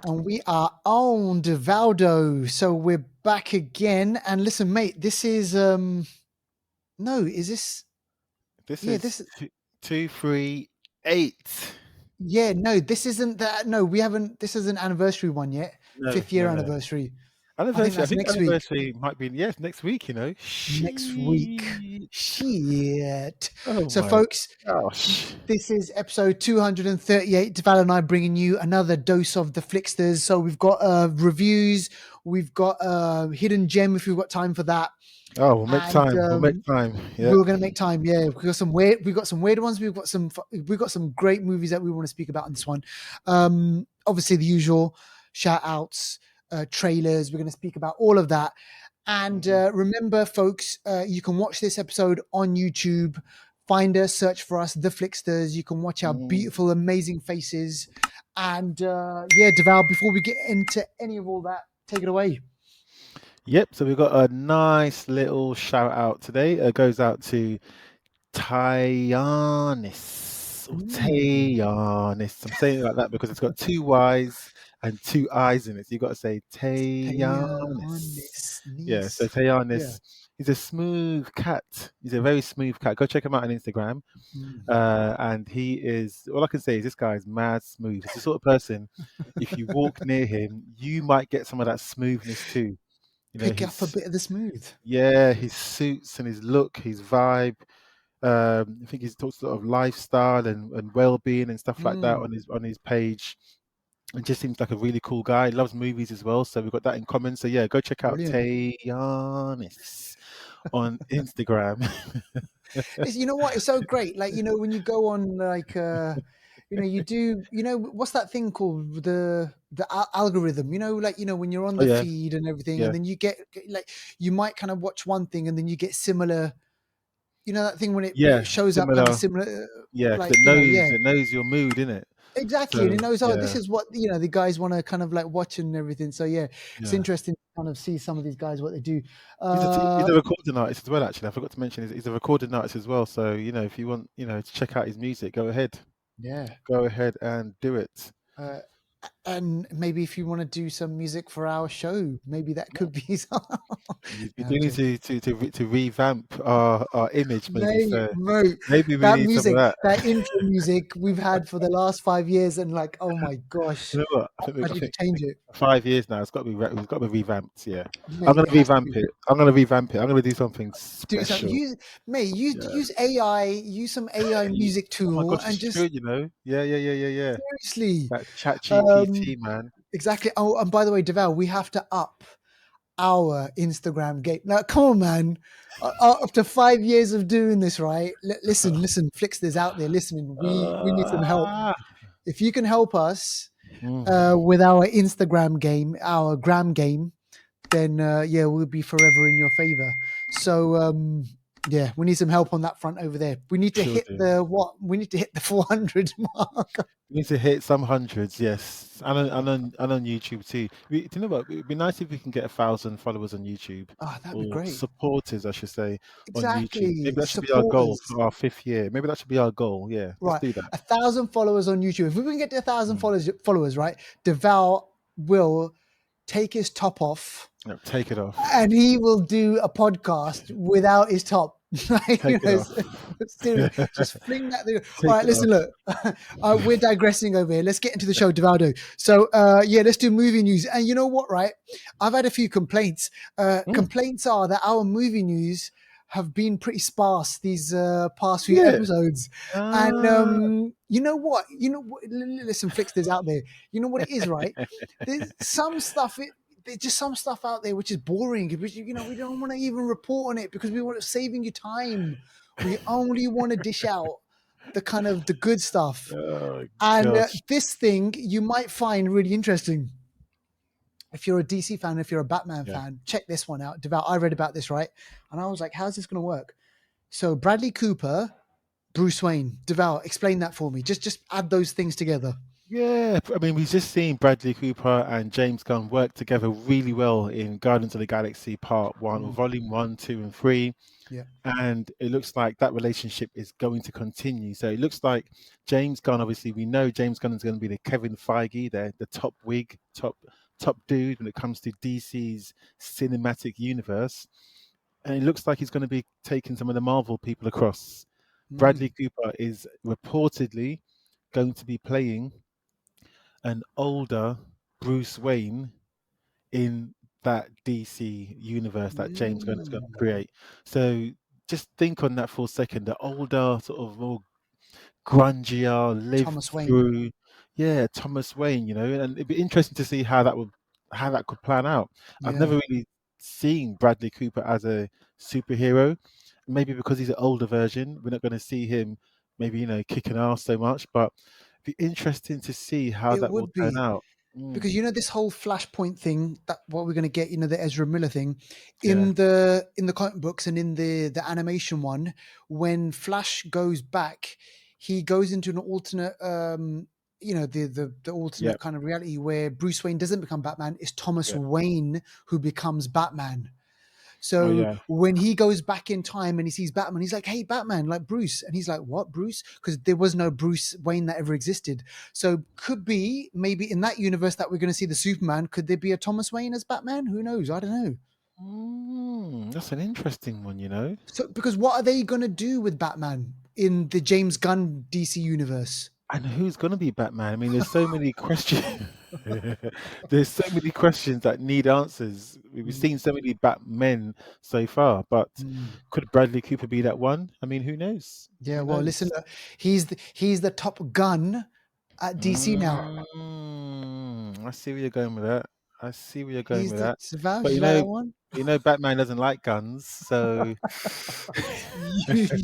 And we are on Devaldo. So we're back again. And listen, mate, this is no, is this This yeah, is this is 238. yeah, no, this isn't that no, we haven't this is an anniversary one yet. No, 5th year no, no. anniversary. I think Anniversary. I that's think next week. anniversary might be next week. Next week. Shit. Shit. Oh So my folks, gosh. this is episode 238. Deval and I bringing you another dose of the Flixters. So we've got reviews, we've got hidden gem if we've got time for that. Oh, we'll make And time. We'll make time. Yeah. we're going to make time. Yeah, we've got some weird ones. We've got some great movies that we want to speak about in this one. Obviously the usual shout outs, trailers. We're going to speak about all of that. And remember, folks, you can watch this episode on YouTube. Find us, search for us, The Flixters. You can watch our beautiful, amazing faces. And yeah, Deval, before we get into any of all that, take it away. Yep. So we've got a nice little shout out today. It goes out to Tyanis or Tayanis. I'm saying it like that because it's got two Y's and two I's in it. So you've got to say Tayanis. Yeah, so Tayanis, he's a smooth cat. He's a very smooth cat. Go check him out on Instagram. And he is, all I can say is this guy is mad smooth. He's the sort of person, if you walk near him, you might get some of that smoothness too. Pick up a bit of the smooth. Yeah, his suits and his look, his vibe. I think he talks a lot of lifestyle and well-being and stuff like that on his page. And just seems like a really cool guy. He loves movies as well, so we've got that in common. So yeah, go check out Tayanis on Instagram. You know what? It's so great. Like, when you go on like you do, what's that thing called? The algorithm, like, when you're on the feed and everything, and then you get like, you might kind of watch one thing and then you get similar, that thing when it shows similar, up kind of similar. Like, it knows your mood, innit? Exactly. So, and it knows, this is what, the guys want to kind of like watch and everything. So it's interesting to kind of see some of these guys, what they do. He's a recording artist as well, actually. I forgot to mention he's a recording artist as well. So, if you want, to check out his music, go ahead. Yeah. Go ahead and do it. And maybe if you want to do some music for our show, maybe that could be some. We do need to revamp our image, maybe. Maybe we that need music, some of that intro music we've had for the last 5 years, and like, oh my gosh, you know what? I need to change it. 5 years now. We've got to be revamped. Yeah, Mate, I'm gonna revamp it. I'm gonna do something special. Use AI, use some AI music tool, oh my gosh, and just good, Yeah. Seriously, that ChatGPT, man. Exactly. Oh, and by the way, Deval, we have to up our Instagram game. Now, come on, man. After 5 years of doing this, right? Listen, Flixters out there listening. We need some help. If you can help us with our Instagram game, our gram game, then we'll be forever in your favor. So we need some help on that front over there. We need to hit we need to hit the 400 mark. We need to hit some hundreds, yes, and on YouTube too. Do you know what? It'd be nice if we can get 1,000 followers on YouTube. Oh, that'd be great. Supporters, I should say, exactly. on YouTube. Maybe that should be our goal for our 5th year. Maybe that should be our goal. Yeah, let's do that. 1,000 followers on YouTube. If we can get to 1,000 followers, right? Deval will take his top off. Take it off. And he will do a podcast without his top. Just fling that thing. All right, listen, look, we're digressing over here. Let's get into the show, Devaldo. So, let's do movie news. And you know what, right? I've had a few complaints. Complaints are that our movie news have been pretty sparse these past few episodes. And you know what? Listen, Flixters out there. You know what it is, right? There's some stuff... There's just some stuff out there which is boring. Which, we don't want to even report on it because we want saving you time. We only want to dish out the kind of the good stuff. And this thing you might find really interesting. If you're a DC fan, if you're a Batman fan, check this one out. Deval, I read about this, right? And I was like, how's this going to work? So Bradley Cooper, Bruce Wayne. Deval, explain that for me. Just add those things together. Yeah, I mean, we've just seen Bradley Cooper and James Gunn work together really well in Guardians of the Galaxy Part One, or Mm, Volume One, Two, and Three, yeah. and it looks like that relationship is going to continue. So it looks like James Gunn, obviously, we know James Gunn is going to be the Kevin Feige, the top wig, top dude when it comes to DC's cinematic universe, and it looks like he's going to be taking some of the Marvel people across. Bradley Mm, Cooper is reportedly going to be playing an older Bruce Wayne in that DC universe that James Gunn is going to mm. create. So just think on that for a second. The older, sort of more grungier, lived Thomas Wayne. through, yeah, Thomas Wayne. And it'd be interesting to see how that could plan out. I've Yeah. never really seen Bradley Cooper as a superhero. Maybe because he's an older version, we're not going to see him maybe kicking ass so much. But it'd be interesting to see how It that will would turn be. out. Because Mm, this whole Flashpoint thing, that what we're going to get, the Ezra Miller thing, yeah, in the comic books and in the animation one, when Flash goes back, he goes into an alternate, the yeah, alternate kind of reality where Bruce Wayne doesn't become Batman. It's Thomas yeah. Wayne who becomes Batman. Oh So yeah. when he goes back in time and he sees Batman, he's like, "Hey, Batman!" Like Bruce, and he's like, "What, Bruce?" Because there was no Bruce Wayne that ever existed. So could be maybe in that universe that we're going to see the Superman. Could there be a Thomas Wayne as Batman? Who knows? I don't know. That's an interesting one. So because what are they going to do with Batman in the James Gunn DC universe? And who's going to be Batman? I mean, there's so many questions. There's so many questions that need answers. We've Mm, seen so many Batmen so far, but mm. could Bradley Cooper be that one? I mean, who knows? Yeah. Who Well, listen, knows? he's the top gun at DC now. I see where you're going with that. I see where you're going He's with the that. Savage. But You like that one? Batman doesn't like guns, so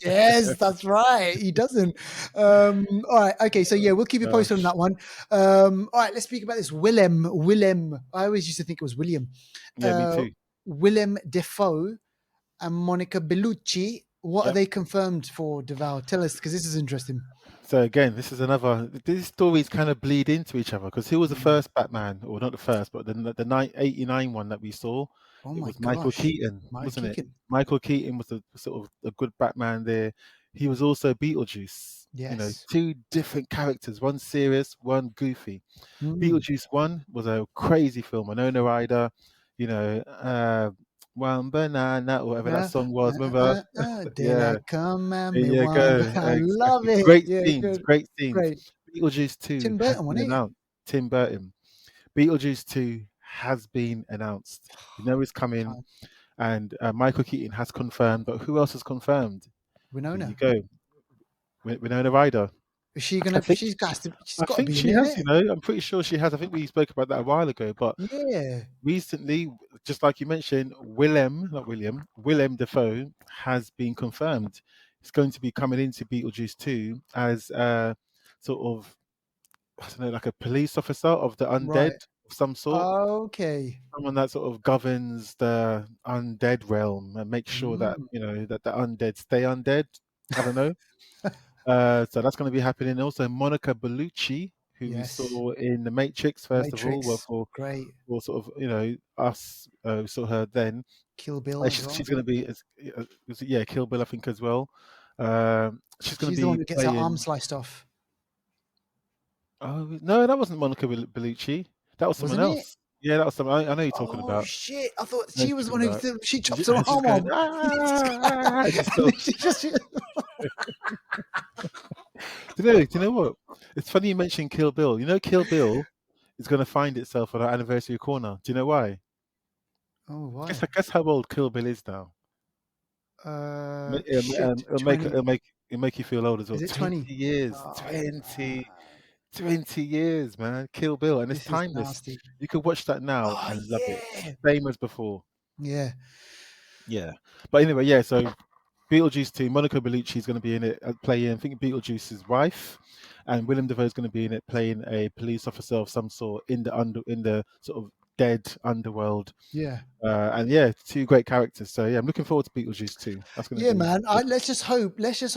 Yes, that's right. He doesn't. All right. Okay. So yeah, we'll keep you posted on gosh, that one. All right. Let's speak about this. Willem. I always used to think it was William. yeah, me Uh, too. Willem Defoe and Monica Bellucci. What are Yep. they confirmed for, Deval? Tell us, because this is interesting. So again, this is another. These stories kind of bleed into each other because who was the Mm. first Batman, or not the first, but the 89 one that we saw? Oh It my was Michael gosh, Keaton, Mike wasn't it? Keegan. Michael Keaton was a sort of a good Batman there. He was also Beetlejuice. Yes. Two different characters, one serious, one goofy. Mm. Beetlejuice one was a crazy film. Winona Ryder, one banana, or whatever that song was. Remember? De la Yeah. come and There me you one. go. I love Exactly. it. Great Yeah, scenes. good. Great scenes. Great. Beetlejuice 2 Tim has Burton, been wasn't it? announced. Tim Burton. Beetlejuice 2 has been announced. We know it's coming, Time. and Michael Keaton has confirmed. But who else has confirmed? There you Winona. go. Winona Ryder. Is she I gonna? think She's I got to think be in she it, has. innit? I'm pretty sure she has. I think we spoke about that a while ago. But Yeah. recently, just like you mentioned, Willem Dafoe has been confirmed. He's going to be coming into Beetlejuice 2 as sort of, I don't know, like a police officer of the undead Right. of some sort. Okay. Someone that sort of governs the undead realm and makes sure that Mm. that the undead stay undead. I don't know. So that's going to be happening. Also, Monica Bellucci, who we Yes. saw in The Matrix, first of all, well, Matrix. Great. for sort of us saw her then. Kill Bill as She's well. going to be yeah, Kill Bill, I think, as well. She's going to She's the one be who gets her arm playing. sliced off, Oh no, that wasn't Monica Bellucci. That was someone wasn't it? else. Yeah, that was someone. I know you're talking Oh about. shit! I thought I know she you're was the talking one who about. she chops her And she's arm going, off. just And still. then she just Do you know what? It's funny you mentioned Kill Bill. Kill Bill is going to find itself on our anniversary corner. Do you know why? Oh, Guess why? guess how old Kill Bill is now. Shit. It'll make 20. it'll make you feel old as well. Is it 20 20? years, Oh, 20 years, man. Kill Bill, and it's this is timeless. nasty. You could watch that now Oh and love it, yeah. same as before. Yeah. Yeah, but anyway, yeah. So Beetlejuice 2, Monica Bellucci is going to be in it, playing, I think, Beetlejuice's wife, and Willem Dafoe is going to be in it, playing a police officer of some sort in the sort of dead underworld. Yeah. And yeah, two great characters. So yeah, I'm looking forward to Beetlejuice 2. That's going to Yeah, be man. good. Let's just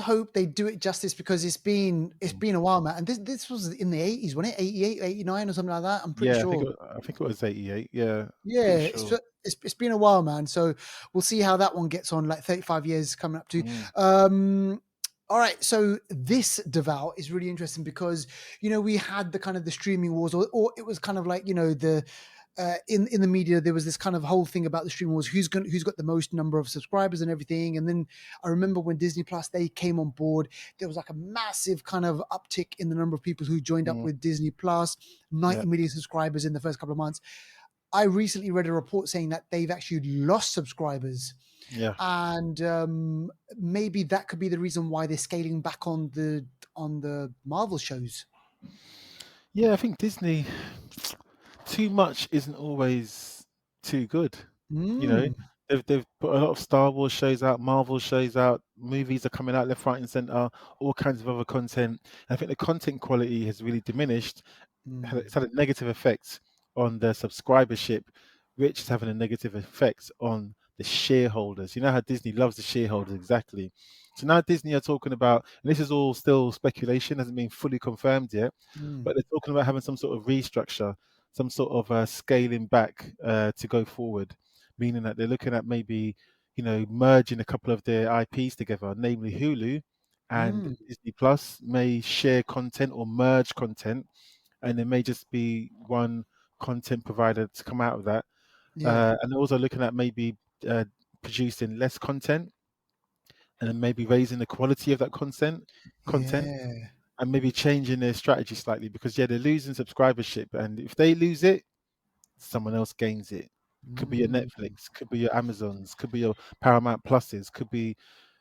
hope they do it justice because it's Mm. been a while, man. And this was in the 80s, wasn't it? 88, 89 or something like that. I'm pretty Yeah, sure. I think it was 88. Yeah, pretty Yeah, sure. it's been a while, man. So we'll see how that one gets on. Like 35 years coming up to. Mm, All right, so this Devout is really interesting because we had the kind of the streaming wars, or it was kind of like the in the media there was this kind of whole thing about the streaming wars, who's got the most number of subscribers and everything. And then I remember when Disney Plus they came on board, there was like a massive kind of uptick in the number of people who joined up mm, with Disney Plus, yeah, 90 million subscribers in the first couple of months. I recently read a report saying that they've actually lost subscribers, yeah. and maybe that could be the reason why they're scaling back on the Marvel shows. Yeah, I think Disney too much isn't always too good. You know, Mm, they've put a lot of Star Wars shows out, Marvel shows out, movies are coming out left, right, and center, all kinds of other content. And I think the content quality has really diminished. mm, It's had a negative effect on the subscribership, which is having a negative effect on the shareholders. You know how Disney loves the shareholders exactly. So now Disney are talking about, and this is all still speculation, hasn't been fully confirmed yet, mm, but they're talking about having some sort of restructure, some sort of scaling back to go forward, meaning that they're looking at maybe, merging a couple of their IPs together, namely Hulu and mm. Disney Plus may share content or merge content, and there may just be one content provider to come out of that. Yeah, And also looking at maybe uh, producing less content and then maybe raising the quality of that content, yeah. and maybe changing their strategy slightly because yeah, they're losing subscribership, and if they lose it, someone else gains it. Could be your Mm, Netflix, could be your Amazons, could be your Paramount Pluses, could be,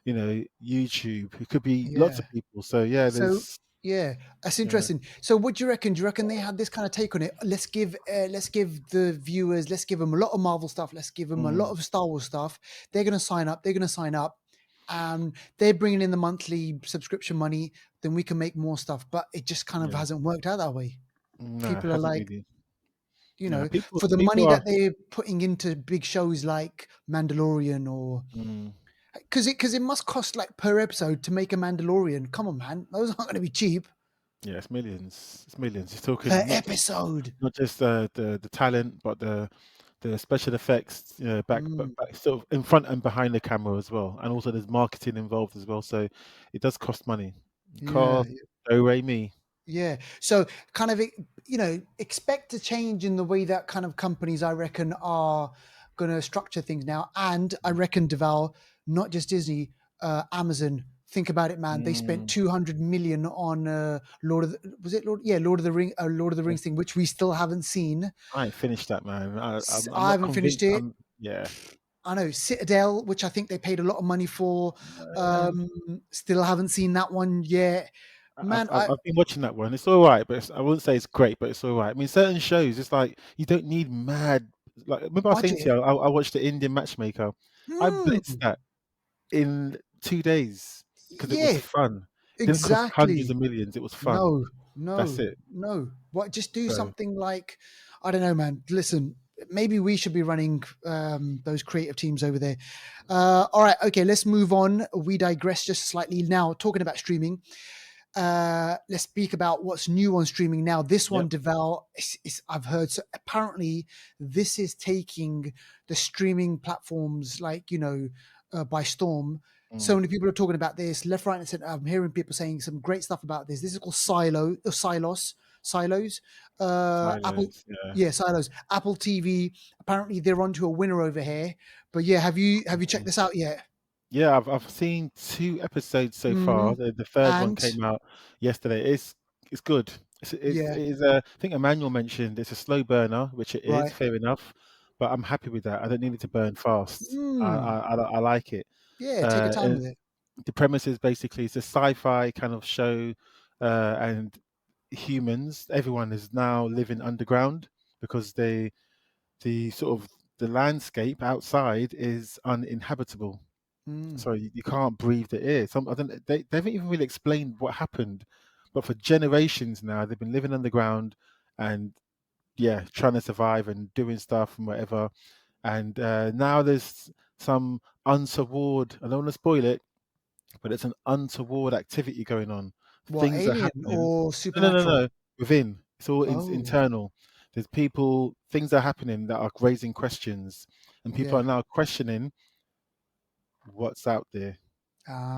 YouTube. It could be lots yeah. of people. So yeah, So there's yeah, that's yeah, interesting. So what do you reckon? Do you reckon they had this kind of take on it? Let's give the viewers, let's give them a lot of Marvel stuff, let's give them a lot mm, of Star Wars stuff. They're going to sign up. They're going to sign up. They're bringing in the monthly subscription money. Then we can make more stuff. But it just kind of yeah, hasn't worked out that way. no, it People are hasn't like, really. No, people for the money people are. that they're putting into big shows like Mandalorian, or Mm, because it must cost like per episode to make a Mandalorian. Come on, man, those aren't going to be cheap yeah, it's millions. It's millions. You're per talking episode. not just the talent, but the special effects, Mm, back sort of in front and behind the camera as well, and also there's marketing involved as well. So it does cost money. yeah, Cost do re me. yeah. So kind of, expect a change in the way that kind of companies, I reckon, are going to structure things now. And I reckon, Deval, not just Disney, Amazon. Think about it, man. They spent Mm, 200 million on Lord of the, was it Lord? Yeah, Lord of the yeah. Rings thing, which we still haven't seen. I ain't finished that, man. I'm I not haven't finished convinced. it. I'm yeah. I know Citadel, which I think they paid a lot of money for. Um, Still haven't seen that one yet, man. I've been watching that one. It's all right, but I wouldn't say it's great, but it's all right. I mean, certain shows, it's like you don't need mad. Like, remember I was saying to Budget. you, I watched the Indian Matchmaker. I blitzed Mm, that in 2 days because it was yeah, fun. It didn't cost hundreds exactly. of millions. It was fun. No, That's no, it. no. What? Just do So something like, I don't know, man. Listen, maybe we should be running those creative teams over there. All right, okay. Let's move on. We digress just slightly now. Talking about streaming, let's speak about what's new on streaming now. This yep. one, Deval, I've heard. So apparently, this is taking the streaming platforms like by storm. So Mm. many people are talking about this left, right, and center. I'm hearing people saying some great stuff about this. This is called Silos. Apple, Silence. Yeah. yeah, Silos. Apple TV. Apparently, they're onto a winner over here. But yeah, have you checked Mm. this out yet? Yeah, I've seen 2 episodes so Hmm. far. The third one And came out yesterday. It's good. yeah, It is. I think Emmanuel mentioned it's a slow burner, which it is. right. Fair enough, but I'm happy with that. I don't need it to burn fast. Hmm. I like it. Yeah, take your time And with it. the premise is basically it's a sci-fi kind of show, and humans, everyone is now living underground because the sort of the landscape outside is uninhabitable, Mm, so you can't breathe the air. Some I don't they haven't even really explained what happened, but for generations now they've been living underground, and yeah, trying to survive and doing stuff and whatever. And now there's some untoward. I don't want to spoil it, but it's an untoward activity going on. What, Things are alien happening. or No, no, no, supernatural? no. Within. It's all Oh, internal. There's people. Things are happening that are raising questions, and people yeah. are now questioning what's out there.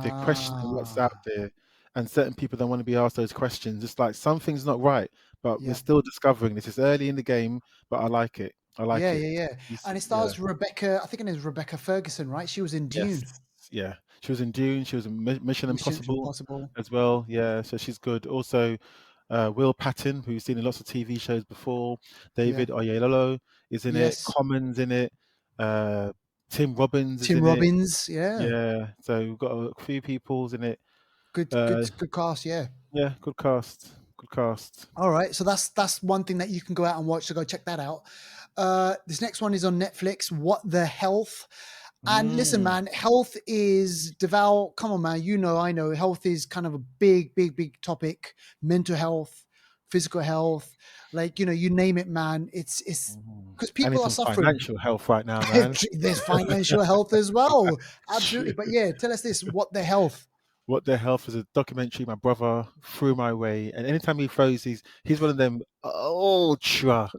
They're questioning what's out Ah, there, and certain people don't want to be asked those questions. It's like something's not right, but we're yeah. still discovering this. Is early in the game, but I like it. I like Yeah, it. yeah, yeah. And it Yeah. stars Rebecca, I think her name is Rebecca Ferguson, right? She was in Yes. Dune. Yeah. She was in Dune. She was in Mission Mission Impossible Impossible. as well. Yeah. So she's good. Also, Will Patton, who's seen in lots of TV shows before. Yeah. David Oyelowo is in it. Yes. Common's in it. Uh, Tim Robbins is Tim in it. Robbins. Yeah. Yeah. So we've got a few people's in it. Good, good, Uh, good cast. Yeah. yeah. Good cast. Good cast. All right. So that's one thing that you can go out and watch. So go check that out. This next one is on Netflix. What the Health? And listen, Mm. man, health is devout. Come on, man. You know, I know health is kind of a big, big, big topic. Mental health, physical health, like, you name it, man. It's Mm. because I need people are some suffering. financial health right now, man. There's financial health as well. Absolutely. Shit. But yeah, tell us this. What the health? What the Health is a documentary my brother threw my way, and anytime he throws, he's one of them ultra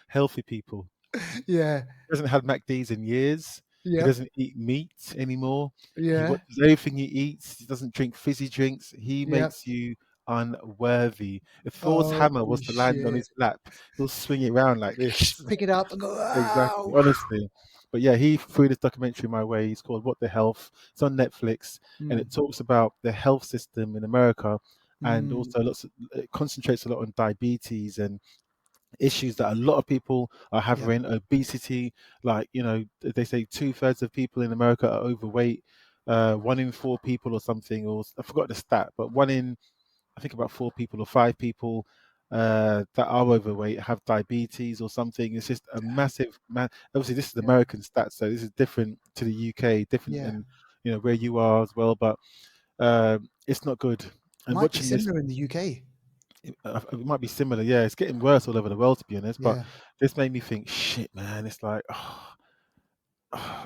healthy people. Yeah. He hasn't had McD's in years. He Yep. doesn't eat meat anymore. He Yeah. watches everything he eats. He doesn't drink fizzy drinks. He Yep. makes you unworthy. If Thor's Oh hammer was to land on shit. his lap, he'll swing it around like this. Pick it up and go, Exactly, wow. honestly. But yeah, he threw this documentary my way. It's called What the Health. It's on Netflix, and Mm, it talks about the health system in America, and mm, also it concentrates a lot on diabetes and issues that a lot of people are yep. having. Obesity, like they say 2/3 of people in America are overweight. 1 in 4 people or something, or I forgot the stat, but I think about 4 people or 5 people that are overweight have diabetes or something. It's just a massive man. Obviously, this is Yeah. American stats, so this is different to the UK, different Yeah. than where you are as well. But it's not good. And Might be watching this, similar in the UK. it might be similar. Yeah, it's getting worse all over the world, to be honest. But Yeah. this made me think, shit, man. It's like,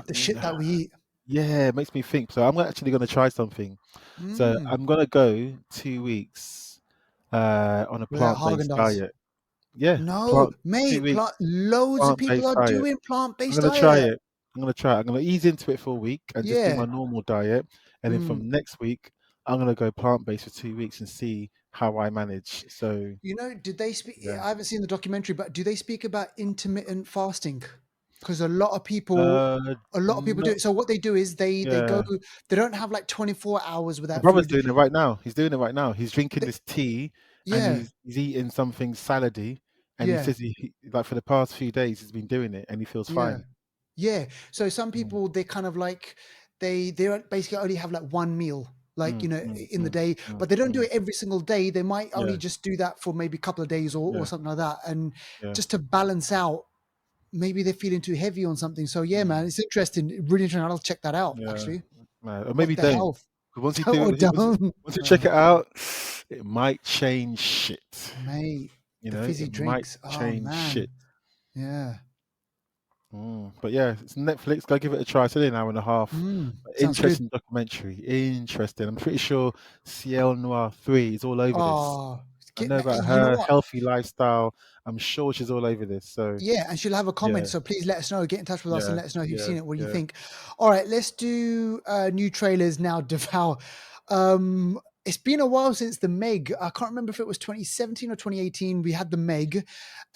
The shit that we eat. yeah, it makes me think. So I'm actually going to try something. So Mm. I'm going to go 2 weeks on a Without plant-based Haagen-Dazs. diet. Yeah, No, plant two mate. weeks Loads of people plant-based are diet. doing I'm plant-based gonna try diet. it. I'm gonna try it. I'm gonna ease into it for a week and just do Yeah. my normal diet, and then Mm. from next week I'm gonna go plant-based for 2 weeks and see how I manage. So Did they speak? yeah. I haven't seen the documentary, but do they speak about intermittent fasting? Because a lot of people do No, it. So what they do is they go, yeah. they don't have like 24 hours My without brother's food. doing it right now. He's doing it right now. He's drinking They, this tea and yeah, he's eating something salady, and he yeah, says like for the past few days he's been doing it and he feels yeah. fine. Yeah. So some Mm, people, they kind of like they don't basically only have like one meal, like, mm, mm, in the mm, day, mm, but they don't do mm. it every single day. They might only Yeah, just do that for maybe a couple of days or yeah, something like that, and yeah. just to balance out. Maybe they're feeling too heavy on something. So yeah, man, Mm. it's interesting, really interesting. I'll check that out. Yeah, Actually, man. Or what maybe the don't. health? 'Cause once you Don't or do, don't, once you check it out, it might change shit. mate. The It fizzy might drinks. Oh change shit. man, yeah. But yeah, it's Netflix. Go give it a try. It's only an hour and a half. Sounds good. Interesting documentary. Interesting. I'm pretty sure Ciel Noir 3 is all over this. Oh, I know about you know her what? healthy lifestyle. I'm sure she's all over this. So Yeah, and she'll have a comment. yeah, So please let us know. Get in touch with us and yeah, let us know if you've yeah, seen it. What do you yeah. think? All right, let's do new trailers now. Devour. It's been a while since the Meg. I can't remember if it was 2017 or 2018. We had the Meg,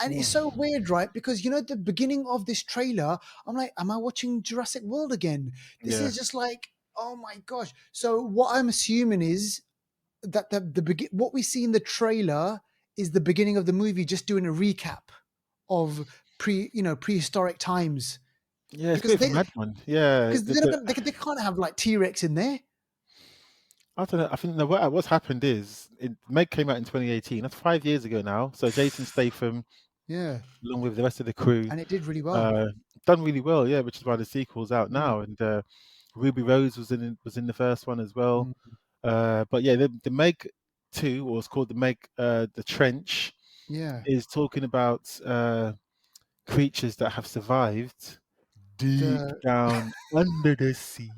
and it's so Mm. weird, right? Because the beginning of this trailer, I'm like, am I watching Jurassic World again? This Yeah. is just like, oh my gosh. So what I'm assuming is that what we see in the trailer is the beginning of the movie, just doing a recap of prehistoric times, Yeah, it's a because bit of a mad one. Yeah. they're not gonna, they can't have like T-Rex in there. I don't know. I think what's happened is Meg came out in 2018. That's 5 years ago now. So Jason Statham, Yeah, along with the rest of the crew, and it did really well. uh, done really well. Yeah, which is why the sequel's out Mm, now. And Ruby Rose was in the first one as well. mm, But yeah, the Meg 2, or it's called the Meg the Trench. Yeah. is talking about creatures that have survived deep The down under the sea,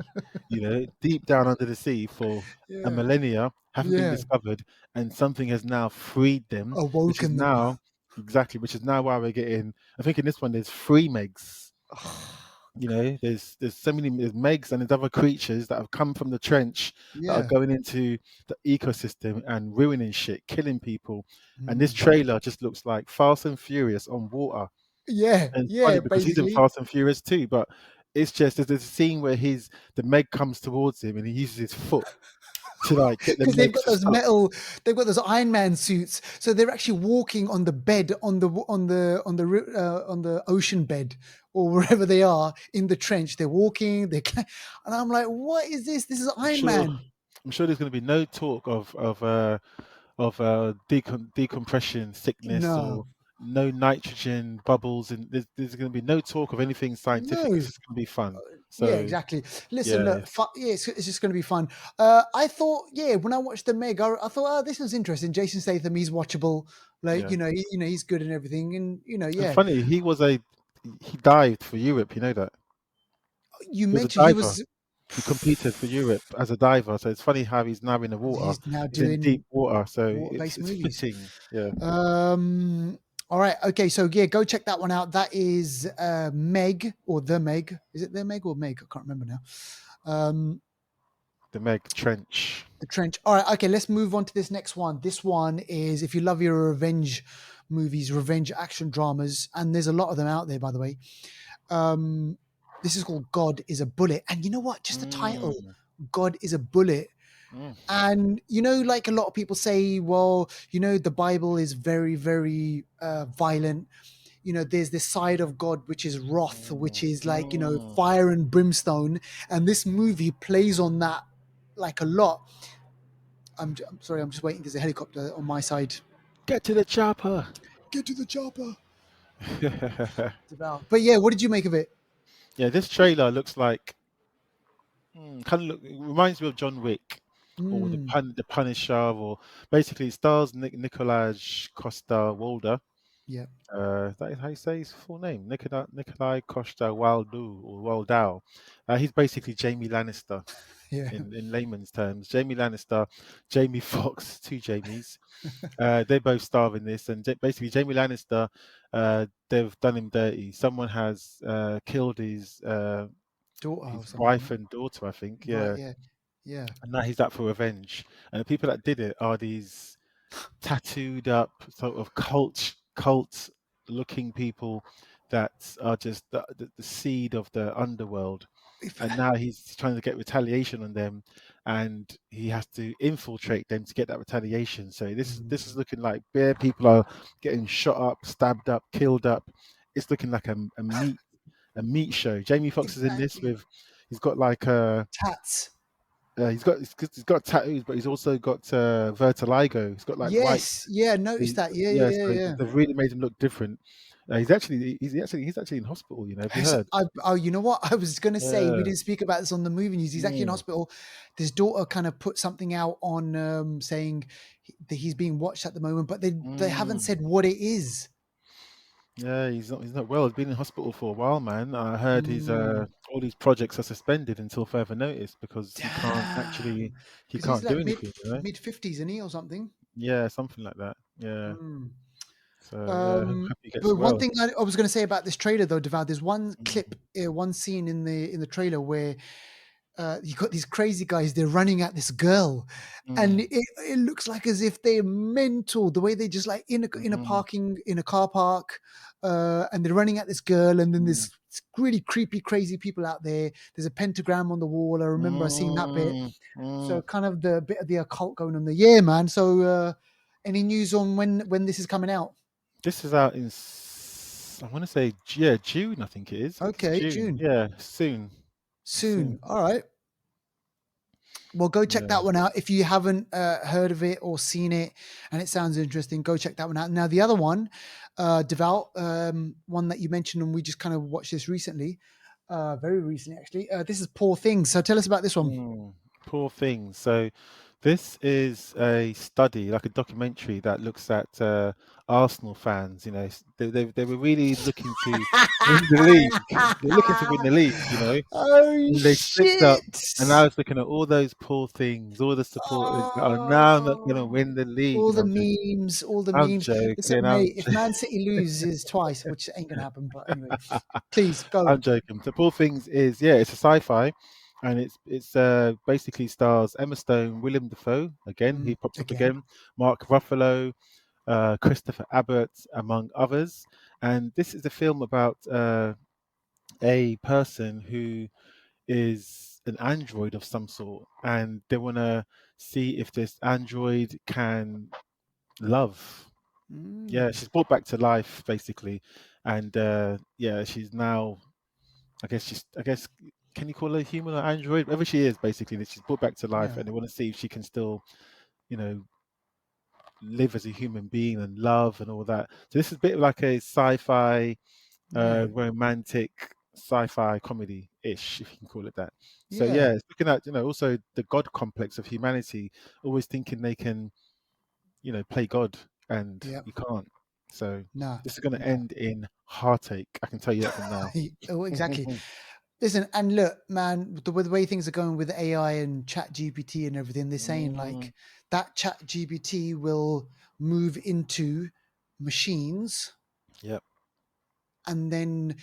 deep down under the sea for a yeah. millennia, haven't been Yeah. discovered, and something has now freed them, which is Awoken them. now exactly, which is now why we're getting. I think in this one there's three Megs. There's so many there's Megs and there's other creatures that have come from the trench that are Yeah. going into the ecosystem and ruining shit, killing people. And this Mm. trailer just looks like Fast and Furious on water. Yeah. And it's Yeah. funny because he's in Basically. Fast and Furious too, but it's just there's a scene where the Meg comes towards him and he uses his foot to like get the Because they've Meg got to those stop. metal, they've got those Iron Man suits, so they're actually walking on the bed on the ocean bed or wherever they are in the trench. They're walking, and I'm like, what is this? This is I'm Iron sure Man. I'm sure there's going to be no talk of decompression sickness No, or no nitrogen bubbles, and there's going to be no talk of anything scientific. It's no. just going to be fun. Yeah, So exactly. Listen, yeah, look, yeah, it's just going to be fun. I thought, yeah, when I watched the Meg, I thought, oh, this was interesting. Jason Statham, he's watchable. Like, yeah. he's good and everything. And And yeah, funny, he dived for Europe. You know that you he was a mentioned he diver. was. He competed for Europe as a diver. So it's funny how he's now in the water. He's now He's in deep doing water, so water-based it's movies. fitting. Yeah, All right. Okay. So yeah, go check that one out. That is Meg or the Meg. Is it the Meg or Meg? I can't remember now. Um, the Meg Trench. the Trench. All right. Okay. Let's move on to this next one. This one is if you love your revenge movies, revenge action dramas, and there's a lot of them out there, by the way. Um, this is called God is a Bullet, and you know what? Just the title, Mm, God is a Bullet. mm, And like a lot of people say, well, the Bible is very, very violent. There's this side of God which is wrath, which mm, is like mm. fire and brimstone, and this movie plays on that like a lot. I'm sorry, I'm just waiting. There's a helicopter on my side. Get to the chopper. Get to the chopper. But yeah, what did you make of it? Yeah, this trailer looks like kind of it reminds me of John Wick or Mm, the Punisher, or basically it stars Nikolaj Costa Walder. yeah, That is how you say his full name, Nikolai Costa Waldau or Waldau. He's basically Jamie Lannister yeah. in layman's terms. Jamie Lannister, Jamie Foxx, two Jamies. They both star in this, and basically Jamie Lannister, they've done him dirty. Someone has killed Daughter or his wife something, and daughter, I think. right? Yeah, Yeah, yeah. and now he's out for revenge. And the people that did it are these tattooed up sort of cult looking people that are just the seed of the underworld. If, And now he's trying to get retaliation on them, and he has to infiltrate them to get that retaliation. So this is mm, looking like bare people are getting shot up, stabbed up, killed up. It's looking like a meat show. Jamie Foxx is in this exactly. with he's got like a Tats. he's got tattoos, but he's also got vertigo. He's got like white. Yes, yeah. Noticed that. Yeah, Yeah, yeah, yeah, so yeah. they've really made him look different. He's actually in hospital. Have you heard? Oh, you know what? I was going to say we Yeah. didn't speak about this on the movie news. He's actually in Mm, hospital. His daughter kind of put something out on saying that he's being watched at the moment, but they haven't mm. said what it is. Yeah, he's not well. He's been in hospital for a while, man. I heard his Mm, all these projects are suspended until further notice because damn, he because he's can't do like anything, mid 50s, isn't he, or something? Yeah, something like that. Yeah. Mm. So yeah, hope he gets But one well. thing I was going to say about this trailer, though, Deval, there's one clip, Mm, one scene in the trailer where you got these crazy guys. They're running at this girl, and mm, it looks like as if they're mental. The way they just like mm, in a car park, and they're running at this girl, and then mm, there's really creepy, crazy people out there. There's a pentagram on the wall. I remember I seen that bit. mm, mm. So kind of the bit of the occult going on there. Yeah, man. So any news on when this is coming out? This is out in I want to say yeah June. I think it is. I think it's Okay, June. June. Yeah, soon, Soon. soon. All right. Well, go check Yeah. that one out. If you haven't heard of it or seen it and it sounds interesting, go check that one out. Now, the other one, Devout, one that you mentioned, and we just kind of watched this recently, very recently, actually. This is Poor Things. So tell us about this one. Poor thing. So This is a study, like a documentary that looks at Arsenal fans. You know, they were really looking to win the league. They're looking to win the league. You know, Oh and they flipped up. shit! And I was looking at all those poor things, all the supporters that are now not going to Oh, win the league. all And the memes, all the I'm memes. Listen, joking. mate, if Man City loses twice, which ain't gonna happen, but anyway, please go. I'm joking. The poor things is, yeah, it's a sci-fi, and it's basically stars Emma Stone, Willem Dafoe again. He pops up Again. again. Mark Ruffalo, Christopher Abbott, among others. And this is a film about a person who is an android of some sort, and they want to see if this android can love. Yeah, Mm, she's brought back to life basically, and yeah, she's now. I guess, can you call her human or android? Whatever she is, basically, that she's brought back to life, yeah, and they want to see if she can still, you know, live as a human being and love and all that. So this is a bit like a sci-fi, yeah, romantic sci-fi comedy-ish, if you can call it that. So yeah, yeah, it's looking at also the God complex of humanity, always thinking they can play God, and yeah. you can't. So No, this is going to no. end in heartache. I can tell you that from now. Oh, exactly. Listen, and look, man, with the way things are going with AI and Chat GPT and everything, they're saying Mm, like that Chat GPT will move into machines, yep. and then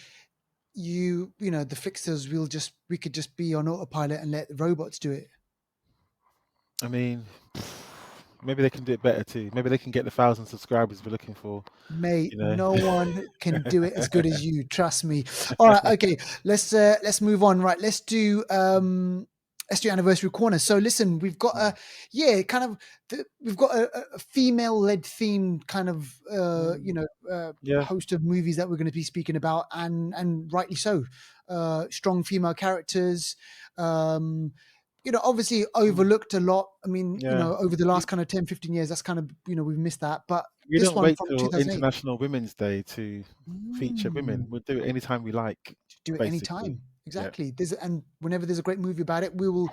the Flixters will we could just be on autopilot and let the robots do it. I mean, maybe they can do it better too. Maybe they can get the 1,000 subscribers we're looking for. Mate, You know. no one can do it as good as you. Trust me. All right, okay. Let's move on. Right, let's do anniversary corner. So listen, we've got Mm, kind of we've got a female led themed kind of mm, yeah. host of movies that we're going to be speaking about, and rightly so. Strong female characters. Um, obviously Mm, overlooked a lot. I mean, yeah. over the We last kind of 10, 15 years, that's kind of, we've missed that. But we this don't one wait from till 2008. International Women's Day to feature women. Mm, We'll do it anytime we like, do it basically. anytime. Yeah. Exactly. And whenever there's a great movie about it, we'll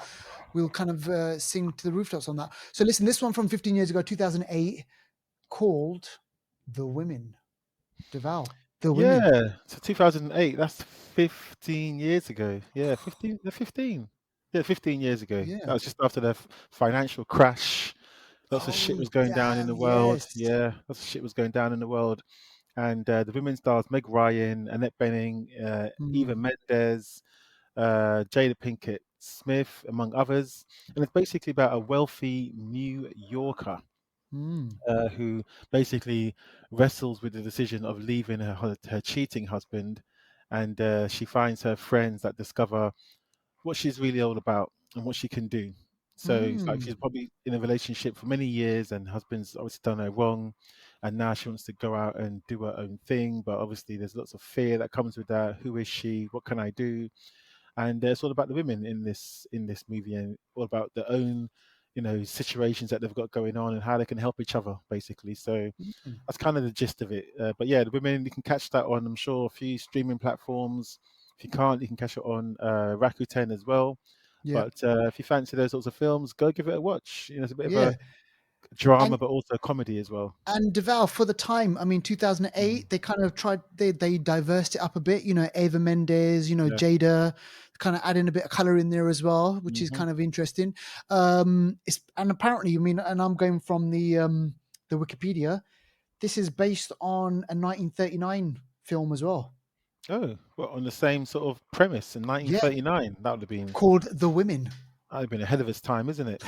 kind of sing to the rooftops on that. So listen, this one from 15 years ago, 2008, called The Women. Deval, The Women. Yeah. So 2008. That's 15 years ago. Yeah, 15. The 15. Yeah, 15 years ago. That Yeah. was just after the financial crash. Lots of shit Oh, was going down in damn. the world. Yes. Yeah, lots of shit was going down in the world. And the women stars Meg Ryan, Annette Bening, Eva Mm, Mendes, Jada Pinkett Smith, among others. And it's basically about a wealthy New Yorker mm, who basically wrestles with the decision of leaving her cheating husband. And she finds her friends that discover what she's really all about and what she can do. So it's like she's mm, probably in a relationship for many years, and husband's obviously done her wrong, and now she wants to go out and do her own thing. But obviously, there's lots of fear that comes with that. Who is she? What can I do? And it's all about the women in this movie, and all about their own, situations that they've got going on and how they can help each other, basically. So mm. that's kind of the gist of it. But yeah, the women, you can catch that on, I'm sure, a few streaming platforms. If you can't, you can catch it on Rakuten as well. Yeah. But if you fancy those sorts of films, go give it a watch. It's a bit of Yeah. a drama, And but also a comedy as well. And Deval, for the time, I mean, Mm, 2008, they kind of tried, they diversified it up a bit, Ava Mendes, yeah. Jada, kind of adding a bit of color in there as well, which is Hmm. kind of interesting. And apparently, I mean, and I'm going from the Wikipedia, this is based on a 1939 film as well. Oh, well, on the same sort of premise in Yeah, 1939. called The Women. That'd have been ahead of its time, isn't it?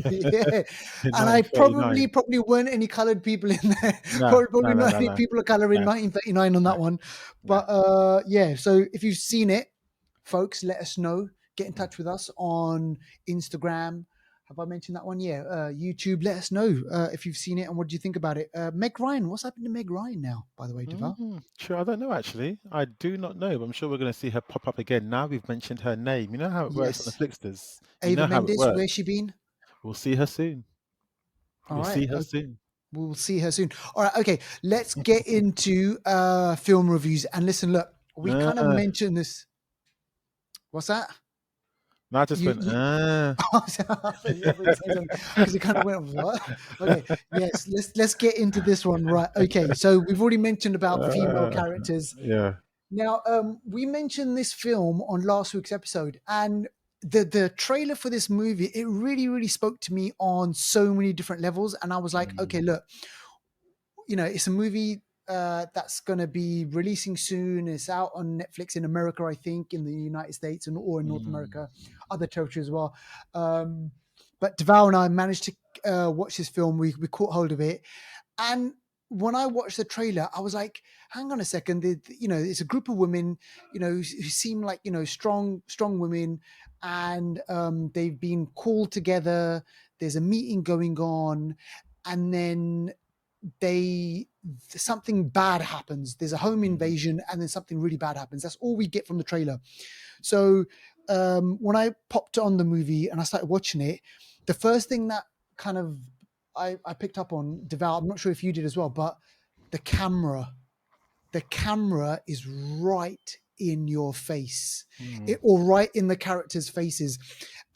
Yeah, In and I 1939. probably weren't any colored people in there. No, Probably no, no, not no, any no, people of color in no, 1939 on no, that one. no. But yeah, so if you've seen it, folks, let us know. Get in Mm. touch with us on Instagram. Have I mentioned that one? Yeah, YouTube. Let us know if you've seen it and what do you think about it. Meg Ryan, what's happened to Meg Ryan now? By the way, Deval. Sure, I don't know actually. I do not know, but I'm sure we're going to see her pop up again. Now we've mentioned her name. You know how it works on the Yes, Flixters. You Ava know how it Mendes. Where's works. she been? We'll see her soon. All We'll right. see her soon. We'll see her soon. All right, okay. Let's get into film reviews. And listen, look, we kind of Ah, mentioned this. What's that? And I just You, went, you ah. I thought you were saying something because it kind of went what? Okay, yes. Let's get into this one, right? Okay, so we've already mentioned about female Uh, characters. yeah. Now, we mentioned this film on last week's episode, and the trailer for this movie, it really spoke to me on so many different levels. And I was like, okay, Mm, look, it's a movie that's going to be releasing soon. It's out on Netflix in America, I think, in the United States and or in North mm, America, other territories as well. But Deval and I managed to watch this film. We caught hold of it, and when I watched the trailer, I was like, hang on a second. It's a group of women, who seem like, strong women, and they've been called together. There's a meeting going on, and then they something bad happens. There's a home mm, invasion, and then something really bad happens. That's all we get from the trailer. So when I popped on the movie and I started watching it, the first thing that kind of I picked up on, Deval, I'm not sure if you did as well, but the camera. The camera is right in your face, mm. or right in the characters' faces.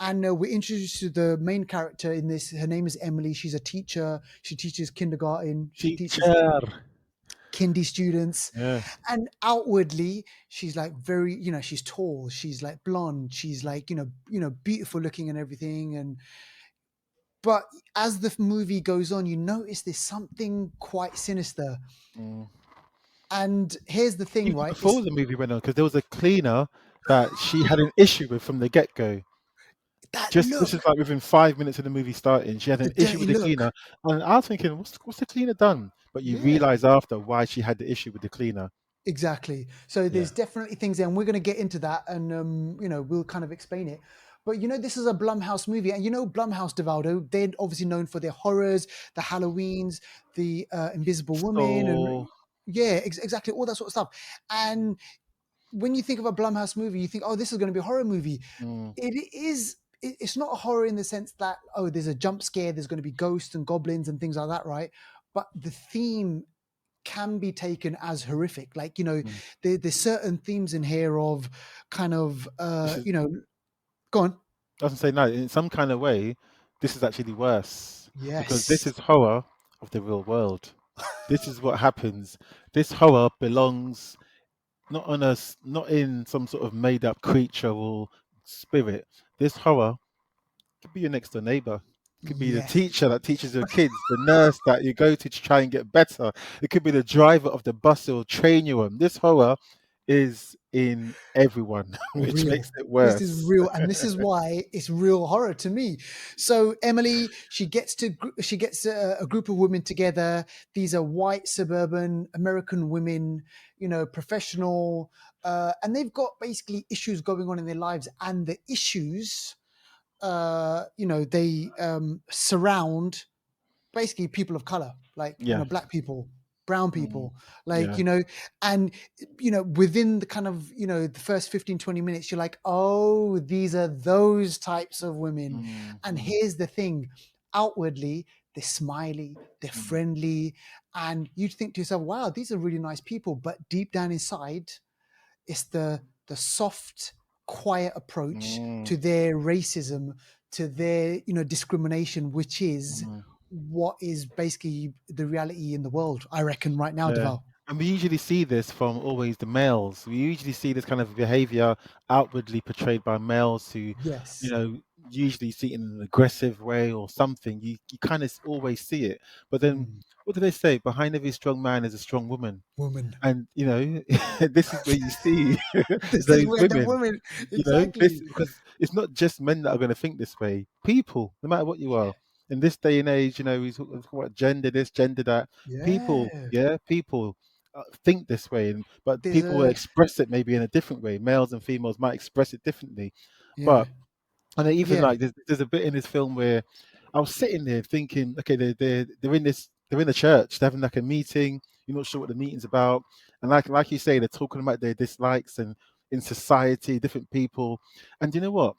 And we're introduced to the main character in this. Her name is Emily. She's a teacher. She teaches kindergarten. She teaches Teacher. kindy students, Yes. and outwardly she's like very, she's tall, she's like blonde, she's like, beautiful looking and everything. And but as the movie goes on, you notice there's something quite sinister. Mm. And here's the thing, Even right? before It's the movie went on, because there was a cleaner that she had an issue with from the get-go. that Just this look, is like within 5 minutes of the movie starting, she had the an issue dirty with the cleaner, look. and I was thinking, what's the cleaner done? But you Yeah, realize after why she had the issue with the cleaner. exactly. So Yeah. there's definitely things there, and we're going to get into that, and we'll kind of explain it. But this is a Blumhouse movie, and Blumhouse, Devaldo, they're obviously known for their horrors, the Halloweens, the Invisible Woman, and So yeah, exactly, all that sort of stuff. And when you think of a Blumhouse movie, you think, oh, this is going to be a horror movie. mm, It is. It's not a horror in the sense that, oh, there's a jump scare, there's going to be ghosts and goblins and things like that, right? But the theme can be taken as horrific. Like, mm. there's certain themes in here of kind of, This is go on. doesn't say no. In some kind of way, this is actually worse because this Yes. is horror of the real world. This is what happens. This horror belongs not in some sort of made up creature or spirit. This horror could be your next door neighbor. It could be the Yes. teacher that teaches your kids, the nurse that you go to try and get better. It could be the driver of the bus that will train you on. This horror is in everyone, which makes Real. it This is worse. real, and this is why it's real horror to me. So Emily, she gets a group of women together. These are white suburban American women, professional, and they've got basically issues going on in their lives, and the issues, they surround basically people of color, like, Yeah. black people, brown Mm, people, like, yeah. and within the kind of, the first 15-20 minutes, you're like, oh, these are those types of women. Mm, And mm, here's the thing, outwardly they're smiley, they're mm, friendly, and you'd think to yourself, wow, these are really nice people. But deep down inside, it's the soft, quiet approach mm, to their racism, to their, discrimination, which is mm. what is basically the reality in the world, I reckon, right now, Yeah. Deval. And we usually see this from always the males. We usually see this kind of behavior outwardly portrayed by males who, you Yes. know, usually see it in an aggressive way or something. You kind of always see it. But then, Mm. what do they say? Behind every strong man is a strong woman. Woman. And, this is where you see This is those where the women. woman, This exactly. because it's not just men that are going to think this way. People, no matter what you are, in this day and age, we talk about gender this, gender that. People, Yeah. yeah, people think this way, but There's people will a, express it maybe in a different way. Males and females might express it differently, yeah. but and even Yeah. like there's a bit in this film where I was sitting there thinking, okay, they're in the church, they're having like a meeting. You're not sure what the meeting's about, and like you say, they're talking about their dislikes and in society, different people, and you know what?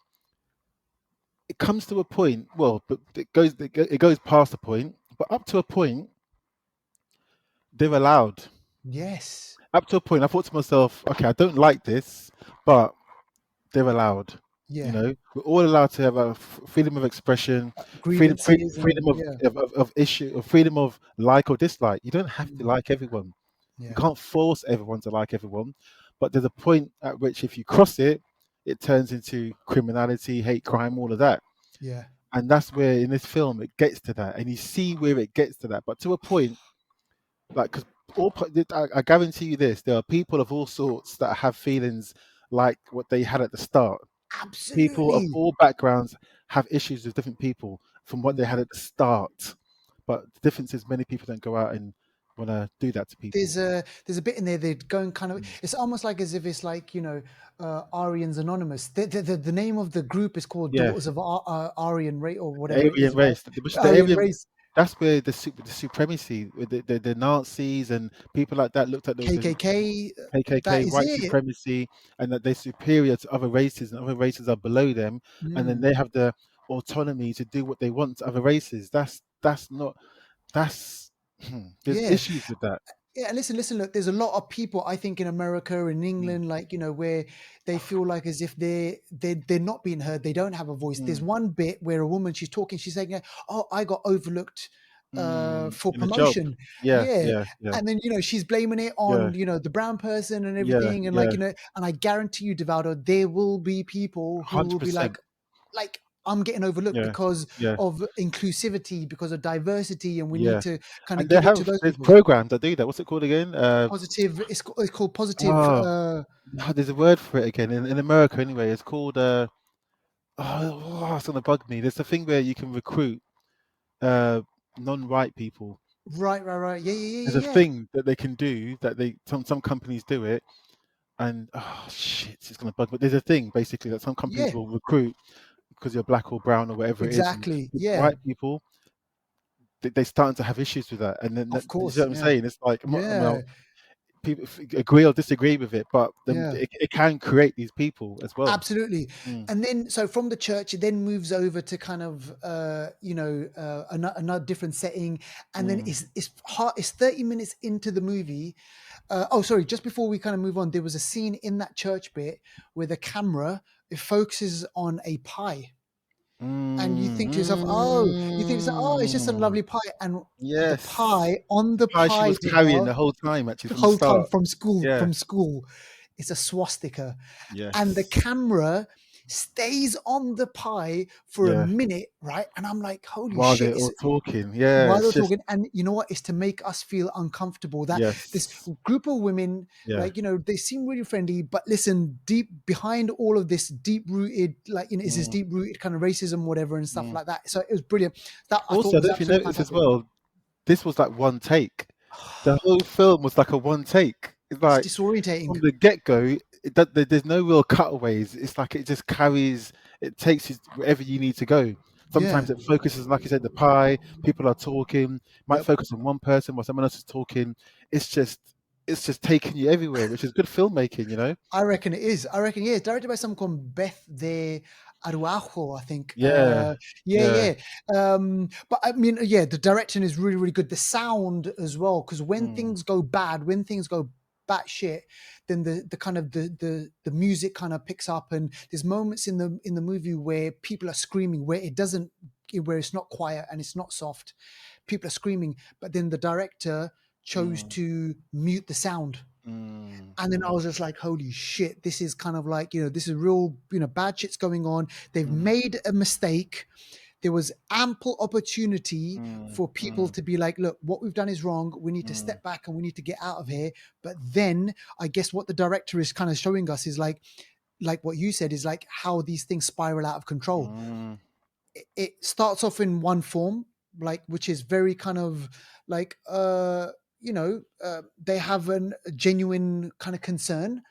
It comes to a point. Well, but it goes past a point, but up to a point, they're allowed. Yes. Up to a point, I thought to myself, okay, I don't like this, but they're allowed. You Yeah. know, we're all allowed to have a freedom of expression, Grievances freedom and yeah. of issue, or freedom of like or dislike. You don't have to Mm, like everyone. You yeah. can't force everyone to like everyone. But there's a point at which if you cross it, it turns into criminality, hate crime, all of that. Yeah. And that's where in this film it gets to that, and you see where it gets to that. But to a point, like because I guarantee you this, there are people of all sorts that have feelings like what they had at the start. People of Absolutely. all backgrounds have issues with different people from what they Mm. had at the start. But the difference is many people don't go out and want to do that to people. There's a bit in there they're going kind of, Mm. it's almost like as if it's like, Aryans Anonymous. The name of the group is called Yeah, Daughters of Aryan Race or whatever it Aryan is, right? race. The Aryan Aryan, race. that's where the supremacy, with the Nazis and people like that looked at the KKK, that KKK, is white it. supremacy, and that they're superior to other races and other races are below them, and then Mm, they have the autonomy to do what they want to other races. That's not that's there's yeah. issues with that. Yeah, listen. Look, there's a lot of people I think in America and Mm, England, like where they feel like as if they're not being heard. They don't have a voice. There's mm, one bit where a woman she's talking. She's saying, "Oh, I got overlooked for in a job. promotion." Yeah, Yeah, yeah, yeah, and then she's blaming it yeah, on the brown person and yeah, everything, and like yeah. and I guarantee you, Devaldo, there will be people who will be 100%. like I'm getting overlooked Yeah, because yeah, of inclusivity, because of diversity, and we need yeah. to kind of And they give it to have those there's people. programs that do that. What's it called again? Positive. It's called positive. Oh, no, there's a word for it again in America anyway. It's called it's gonna bug me. There's a thing where you can recruit uh non-white people. Right. Yeah, yeah, There's a yeah, yeah. thing that they can do that they some companies do it, and oh shit, it's gonna bug me. There's a thing basically that some companies Yeah, will recruit because you're black or brown or whatever it is, and exactly. with Yeah, white people they starting to have issues with that. And then of you see course. what I'm Yeah, saying? It's like yeah, people agree or disagree with it, but then yeah. it can create these people as well. Absolutely. Mm, And then, so from the church, it then moves over to kind of, another different setting. And then mm, it's 30 minutes into the movie. Oh, sorry. Just before we kind of move on, there was a scene in that church bit where the camera, it focuses on a pie. And you think to yourself, oh, it's just a mm. lovely pie. And the Yes. pie on The the pie she pie, was carrying Deval, the whole time, actually, the from the whole time start. from school, Yeah. it's a swastika. And the Yes. camera stays on the pie for a Yeah. minute, right? And I'm like, holy While shit, they're it's all talking. Yeah. while It's they're just, talking. And you know what? It's to make us feel uncomfortable that this yes. group of women, Yeah. like, they seem really friendly, but listen, deep behind all of this deep rooted, like, is this Mm, deep rooted kind of racism, whatever, and stuff mm. like that. So it was brilliant. That I thought Also, I was don't know if you absolutely noticed as fantastic. well, this was like one take. The whole film was like a one take. It's It's like disorientating. from the get go, there's no real cutaways. It's like it just carries, it takes you wherever you need to go. Yeah. Sometimes it focuses, like you said, the pie. People are talking. Might Yep. focus on one person while someone else is talking. It's just, it's just taking you everywhere, which is good filmmaking, you know. I reckon it is. I reckon, yeah, it's directed by someone called Beth de Aruajo, I think. Yeah, Yeah, yeah, yeah. But I mean, yeah, the direction is really, really good. The sound as well, because when mm, things go bad, when things go batshit, then the kind of the music kind of picks up, and there's moments in the movie where people are screaming, where it doesn't, where it's not quiet and it's not soft. People are screaming, but then the director chose mm, to mute the sound, and then I mm, was just like, holy shit, this is kind of like, this is real, bad shit's going on. They've mm, made a mistake. There was ample opportunity mm, for people mm, to be like, look, what we've done is wrong. We need to mm, step back and we need to get out of here. But then I guess what the director is kind of showing us is like what you said, is like how these things spiral out of control. mm, It starts off in one form, like, which is very kind of like, they have a genuine kind of concern,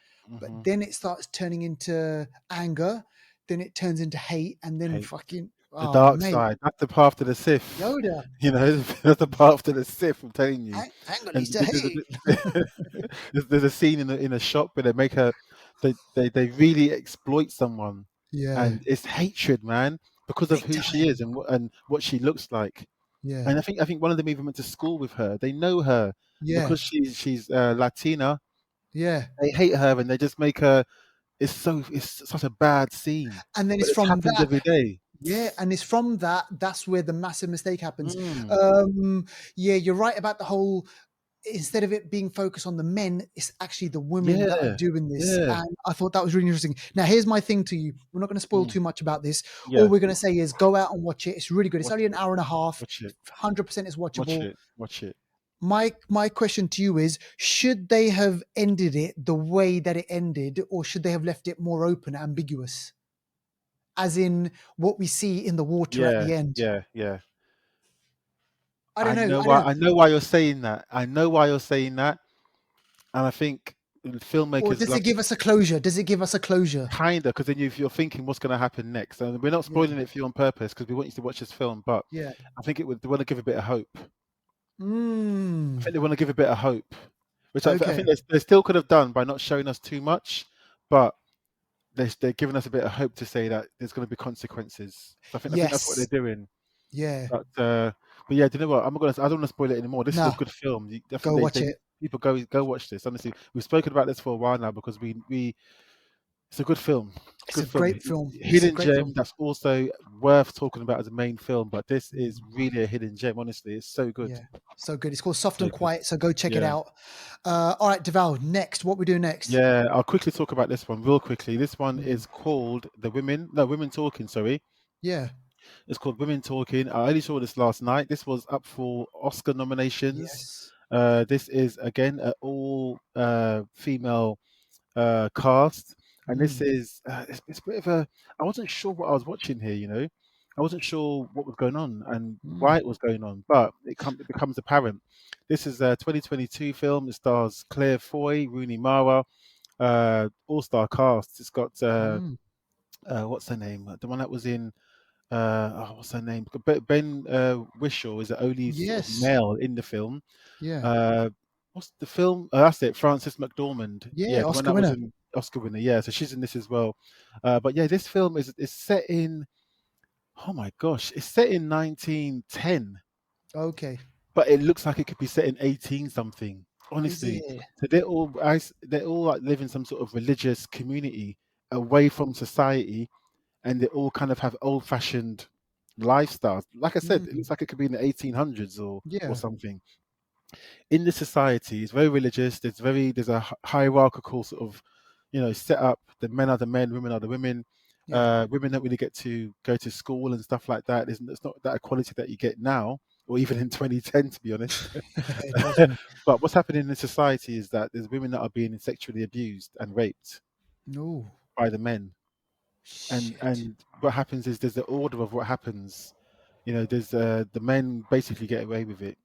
but mhm. then it starts turning into anger, then it turns into hate, and then Hate. fucking, The oh dark mate, side. That's the path to the Sith. Yoda, You know, that's the path to the Sith. I'm telling you. anger And leads to hate. there's a scene in a shop where they make her, they really exploit someone, Yeah, and it's hatred, man, because of big who she is time. and what she looks like. Yeah, And I think one of them even went to school with her. They know her, and yeah, because she's Latina, yeah, they hate her, and they just make her. it's such a bad scene, And then but it's this from happens that. every day. Yeah, and it's from that that's where the massive mistake happens. Mm. Yeah, you're right about the whole. Instead of it being focused on the men, it's actually the women that are Yeah, doing this. yeah, And I thought that was really interesting. Now, here's my thing to you. We're not going to spoil mm, too much about this. All yeah. we're going to say is go out and watch it. It's really good. It's Watch only an it, hour and a half. watch it, 100% is watch watchable. it, watch it. My question to you is, should they have ended it the way that it ended, or should they have left it more open, ambiguous? As in what we see in the water at Yeah, the end. yeah, yeah. I don't know. I don't Why. know. I know why you're saying that. I know why you're saying that, and I think Or filmmakers does it love to give us a closure? Does it give us a closure? kinda, because then you're thinking what's going to happen next, and we're not Yeah. spoiling it for you on purpose because we want you to watch this film. But Yeah. I think they want to give a bit of hope. I Mm. think they want to give a bit of hope, which I Okay. think they still could have done by not showing us too much, but they're giving us a bit of hope to say that there's going to be consequences. So I think that's what they're Yes. doing. Yeah. But yeah, do you know what? I don't want to spoil it anymore. This is a No, good film. I think go watch it. people go watch this. Honestly, we've spoken about this for a while now because we it's a good film. It's a Good film. great film. It's a Hidden great gem film. that's also worth talking about as a main film. But this is Mm. really a hidden gem. Honestly, it's so good, Yeah. So good. It's called Soft so and good. Quiet. So go check it Yeah. out. All right, Deval. Next, what we do next? Yeah, I'll quickly talk about this one real quickly. This one Mm. is called Women Talking, sorry. Yeah. It's called Women Talking. I only saw this last night. This was up for Oscar nominations. Yes. This is again an all female cast, and this Mm. is it's a bit of a. I wasn't sure what I was watching here. I wasn't sure what was going on and why Mm. it was going on, but it becomes apparent. This is a 2022 film. It stars Claire Foy, Rooney Mara, all-star cast. It's got Mm. what's her name? The one that was in what's her name? Ben Whishaw is the only sort of Yes. male in the film. Yeah. Uh, what's the film? Oh, that's it. Frances McDormand. Yeah. Yeah, the one Oscar that was winner. in Oscar winner. Yeah, so she's in this as well. But yeah, this film is set in. Oh my gosh, it's set in 1910, Okay. but it looks like it could be set in 18 something. Is Honestly, it? so they're all like live in some sort of religious community away from society, and they all kind of have old-fashioned lifestyles. Like I said, it Mm. looks like it could be in the 1800s or Yeah. something. In this society, it's very religious. There's a hierarchical sort of, set up. The men are the men, women are the women. Yeah. Women don't really get to go to school and stuff like that. It's not that equality that you get now, or even in 2010, to be honest. Trust me. But what's happening in society is that there's women that are being sexually abused and raped No. by the men, and Shit. and what happens is there's the order of what happens. There's the men basically get away with it.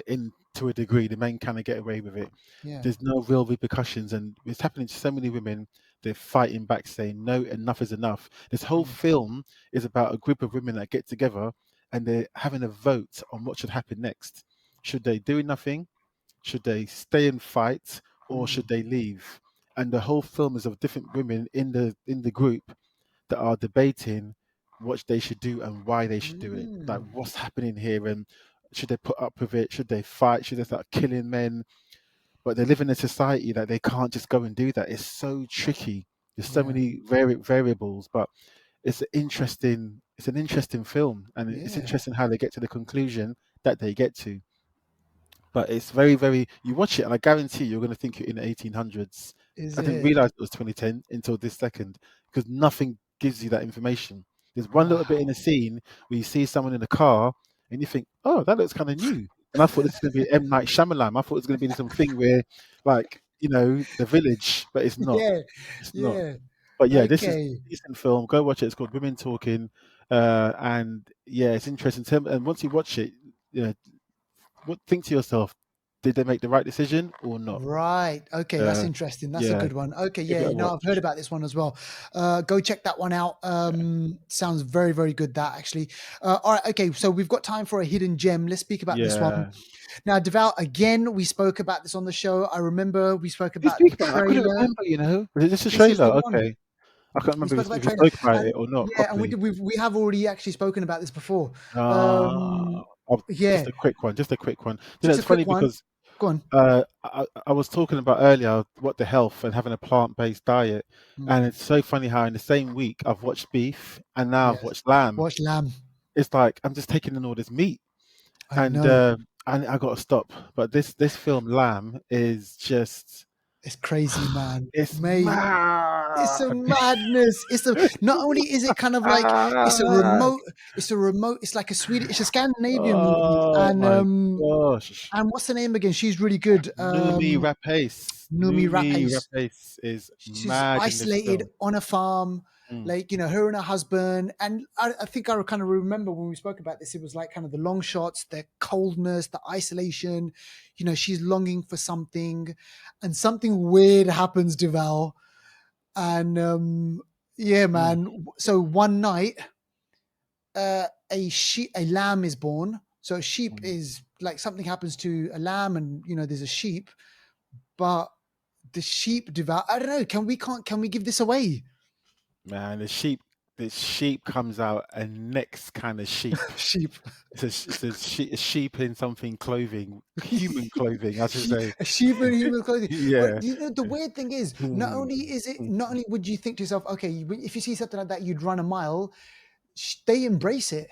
In to a degree, the men kind of get away with it. Yeah. There's no real repercussions, and it's happening to so many women. They're fighting back, saying no, enough is enough. This whole Mm. film is about a group of women that get together and they're having a vote on what should happen next. Should they do nothing? Should they stay and fight, or Mm. should they leave? And the whole film is of different women in the group that are debating what they should do and why they should do it. Like Mm. what's happening here, and should they put up with it? Should they fight? Should they start killing men? But they live in a society that they can't just go and do that. It's so tricky. There's so Yeah. many variables, but it's an interesting film, and it's Yeah. interesting how they get to the conclusion that they get to. But it's very, very. You watch it, and I guarantee you're going to think you're in the 1800s. Is I didn't it? realize it was 2010 until this second, because nothing gives you that information. There's one little bit in a Wow. scene where you see someone in a car, and you think, "Oh, that looks kind of new." And I thought this was going to be M Night Shyamalan. I thought it was going to be something where, like, The Village, but it's not. Yeah. It's not. Yeah. But yeah, this is Okay. a decent film. Go watch it. It's called Women Talking, and yeah, it's interesting. And once you watch it, you know, think to yourself, did they make the right decision or not? Right. Okay. That's Uh, interesting. That's a yeah, good one. Okay. give Yeah. it a I've heard watch. about this one as well. Go check that one out. Sounds very, very good. That actually. All right. Okay. So we've got time for a hidden gem. Let's speak about this one. Yeah. Now, Deval, again, we spoke about this on the show. I remember we spoke Did we about speak the about it? I couldn't trailer. remember. Was it just a This is the trailer? one. Okay. I can't We remember spoke if about we trailer. spoke about And it or not yeah, and properly. we have already actually spoken about this before. Uh, Yeah. just a quick one. Just a quick one. Just a It's funny quick one. because Go on. I was talking about earlier what the health and having a plant-based diet, and it's so funny how in the same week I've watched beef and now I've Yes. watched lamb. Watch Lamb. It's like I'm just taking in all this meat, I and know. I got to stop. But this film Lamb is just It's crazy, man. it's Mate. It's a mad. madness. Not only is it kind of like it's a remote, it's like a Swedish, it's a Scandinavian movie. Oh my gosh. And what's the name again? She's really good. Numi Numi Rapace. Rapace is She's mad in this isolated film. on a farm, Mm. like, her and her husband. And I think I kind of remember when we spoke about this, it was like kind of the long shots, the coldness, the isolation. She's longing for something, and something weird happens to Val. And yeah, Mm. man. So one night, a lamb is born. So a sheep Mm. is like, something happens to a lamb, and there's a sheep, but the sheep devour. I don't know. Can we give this away? Man, the sheep comes out a next kind of sheep. Sheep. It's a sheep in something clothing, human clothing, I should say. A sheep in human clothing. But Yeah. the weird thing is, not only would you think to yourself, okay, if you see something like that, you'd run a mile. They embrace it.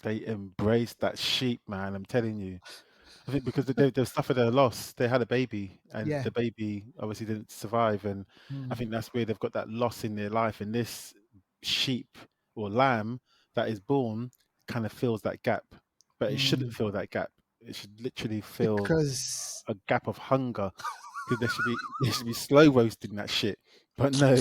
They embrace that sheep, man. I'm telling you. I think because they've suffered a loss. They had a baby, and Yeah. the baby obviously didn't survive. And I think that's where they've got that loss in their life. And this sheep or lamb that is born kind of fills that gap. But it shouldn't fill that gap. It should literally fill Because a gap of hunger. Because they should be slow roasting that shit. But no.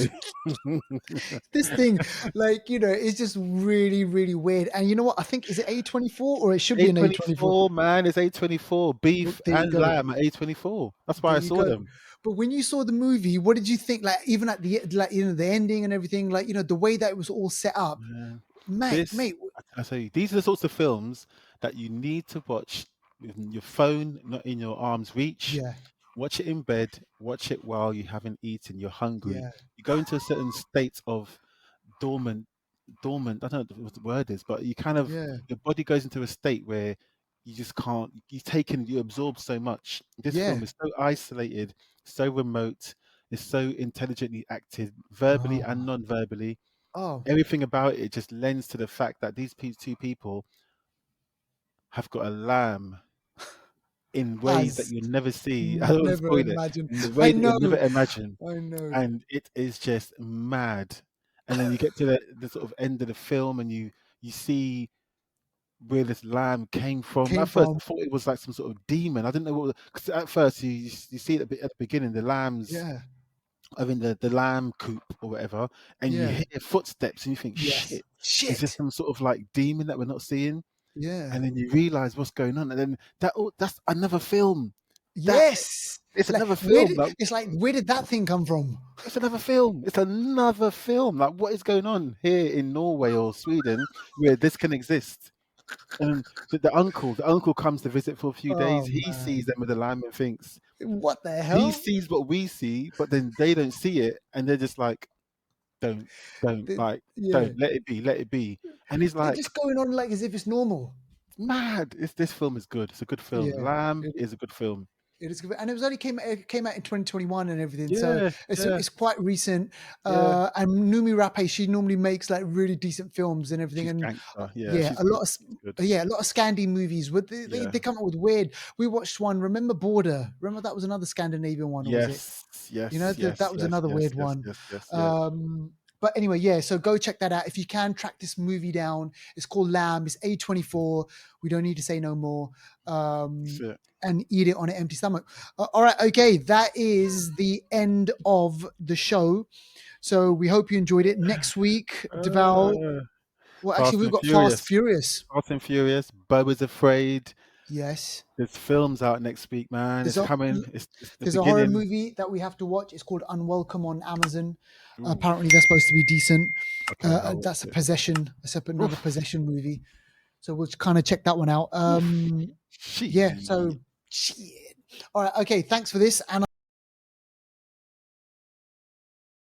this thing, like, it's just really, really weird. And you know what? I think, is it A24, or it should be an A24? A24, man, it's A24. Beef There you and go. lamb at A24. That's why There I you saw go. them. But when you saw the movie, what did you think? Like, even at the, like, the ending and everything, like, the way that it was all set up, Man, mate. I tell you, these are the sorts of films that you need to watch with your phone not in your arm's reach. Yeah, Watch it in bed. Watch it while you haven't eaten. You're hungry. yeah, You go into a certain state of dormant, I don't know what the word is, but yeah, your body goes into a state where you just can't, you absorb so much. This yeah. film is so isolated, so remote, it's so intelligently acted, verbally and Oh, non-verbally. oh, Everything about it just lends to the fact that these two people have got a lamb in ways that as you'll never see. I don't want to never spoil it. imagined. In the I way that you'll know, never imagine. I know. And it is just mad. And then you get to the sort of end of the film, and you see where this lamb came from. Came At first, from, I thought it was like some sort of demon. I didn't know what, because at first you see it at the beginning, the lambs yeah, are in the lamb coop or whatever, and you yeah, hear footsteps, and you think, yes, shit, is this shit, some sort of like demon that we're not seeing? yeah, And then you realize what's going on, and then that's another film. That yes. it's Like, another film. Like where did that thing come from? it's another film. It's another film. Like what is going on here in Norway or Sweden where this can exist? And the uncle comes to visit for a few days. Oh He sees man, them with the lamb and thinks what the he hell? sees what we see, but then they don't see it, and they're just like, don't, don't, like, Yeah, don't let it be, let it be. And he's they're like, just going on like as if it's normal. mad. This film is good. It's a good film. Yeah, Lamb it, is a good film. it is good, and it came out in 2021 and everything, so Yeah, yeah, it's quite recent. yeah. And Numi Rapace, she normally makes like really decent films and everything, She's and gangster. Yeah, yeah, she's good. She's good. a lot of Scandi movies with Yeah. they come up with weird. We watched one. Remember Border? Remember that was another Scandinavian one, or was it? Yes, yes, That yes, was yes, another yes, weird yes, one. yes, yes, yeah. But anyway, yeah. So go check that out if you can. Track this movie down. It's called Lamb. It's A24. We don't need to say no more. That's it. And eat it on an empty stomach. All right, okay. That is the end of the show. So we hope you enjoyed it. Next week, Deval. Uh, Well, actually, Fast we've and got Fast Furious. Furious. Fast and Furious. Bo is Afraid. Yes. There's films out next week, man. There's It's a coming. It's the there's a horror beginning. movie that we have to watch. It's called Unwelcome on Amazon. Oof. Apparently, that's supposed to be decent. Okay, I'll That's watch a it. possession, another Oof. possession movie. So we'll kind of check that one out. Oof. Yeah. She. So shit. All right. Okay. Thanks for this. And